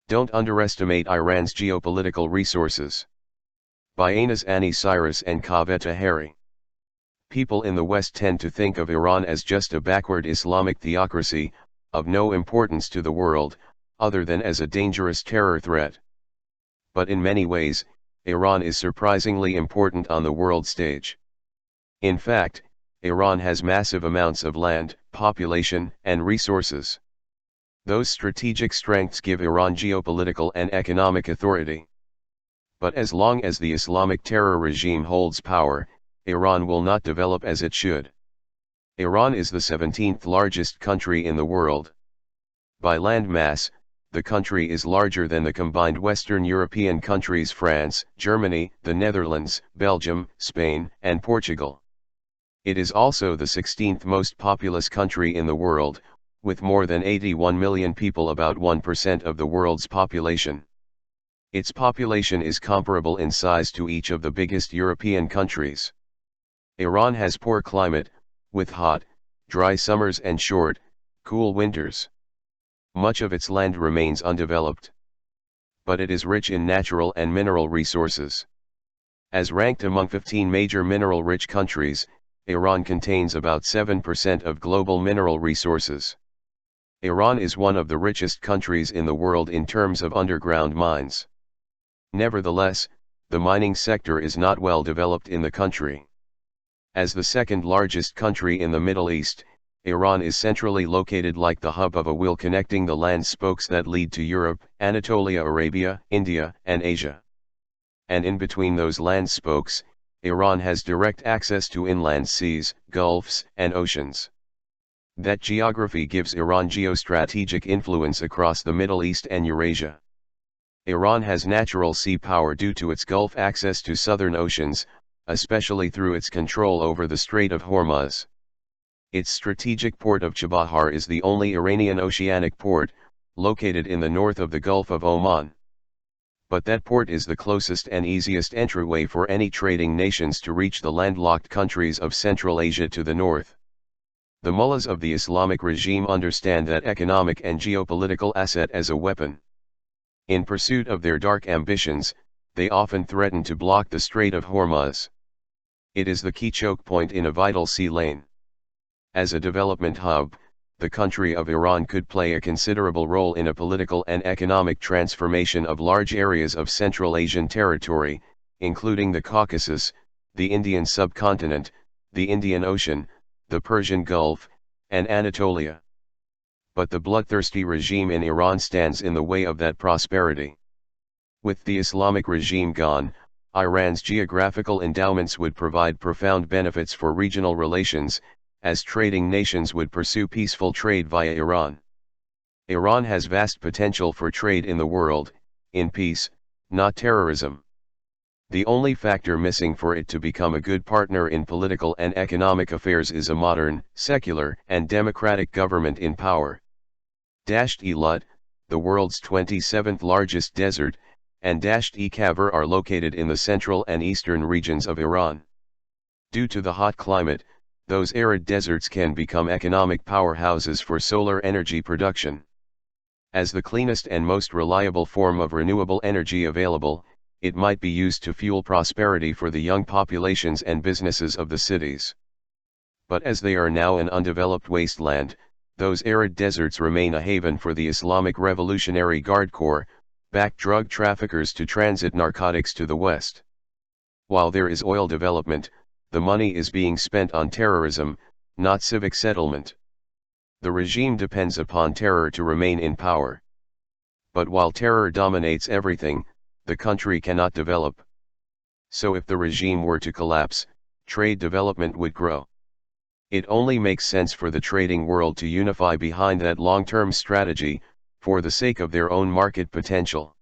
Don't underestimate Iran's geopolitical resources. By Aynaz, Anni, Cyrus and Kaveh Taheri. People in the West tend to think of Iran as just a backward Islamic theocracy, of no importance to the world, other than as a dangerous terror threat. But in many ways, Iran is surprisingly important on the world stage. In fact, Iran has massive amounts of land, population, and resources. Those strategic strengths give Iran geopolitical and economic authority. But as long as the Islamic terror regime holds power, Iran will not develop as it should. Iran is the 17th largest country in the world. By land mass, the country is larger than the combined Western European countries France, Germany, the Netherlands, Belgium, Spain, and Portugal. It is also the 16th most populous country in the world, with more than 81 million people, about 1% of the world's population. Its population is comparable in size to each of the biggest European countries. Iran has poor climate, with hot, dry summers and short, cool winters. Much of its land remains undeveloped. But it is rich in natural and mineral resources. As ranked among 15 major mineral-rich countries, Iran contains about 7% of global mineral resources. Iran is one of the richest countries in the world in terms of underground mines. Nevertheless, the mining sector is not well developed in the country. As the second largest country in the Middle East, Iran is centrally located like the hub of a wheel connecting the land spokes that lead to Europe, Anatolia, Arabia, India, and Asia. And in between those land spokes, Iran has direct access to inland seas, gulfs, and oceans. That geography gives Iran geostrategic influence across the Middle East and Eurasia. Iran has natural sea power due to its Gulf access to southern oceans, especially through its control over the Strait of Hormuz. Its strategic port of Chabahar is the only Iranian oceanic port, located in the north of the Gulf of Oman. But that port is the closest and easiest entryway for any trading nations to reach the landlocked countries of Central Asia to the north. The mullahs of the Islamic regime understand that economic and geopolitical asset as a weapon. In pursuit of their dark ambitions, they often threaten to block the Strait of Hormuz. It is the key choke point in a vital sea lane. As a development hub, the country of Iran could play a considerable role in a political and economic transformation of large areas of Central Asian territory, including the Caucasus, the Indian subcontinent, the Indian Ocean, the Persian Gulf, and Anatolia. But the bloodthirsty regime in Iran stands in the way of that prosperity. With the Islamic regime gone, Iran's geographical endowments would provide profound benefits for regional relations, as trading nations would pursue peaceful trade via Iran. Iran has vast potential for trade in the world, in peace, not terrorism. The only factor missing for it to become a good partner in political and economic affairs is a modern, secular, and democratic government in power. Elat, the world's 27th largest desert, and Kaveh are located in the central and eastern regions of Iran. Due to the hot climate, those arid deserts can become economic powerhouses for solar energy production. As the cleanest and most reliable form of renewable energy available, it might be used to fuel prosperity for the young populations and businesses of the cities. But as they are now an undeveloped wasteland, those arid deserts remain a haven for the Islamic Revolutionary Guard Corps, backed drug traffickers to transit narcotics to the west. While there is oil development, the money is being spent on terrorism, not civic settlement. The regime depends upon terror to remain in power. But while terror dominates everything, the country cannot develop. So if the regime were to collapse, trade development would grow. It only makes sense for the trading world to unify behind that long-term strategy, for the sake of their own market potential.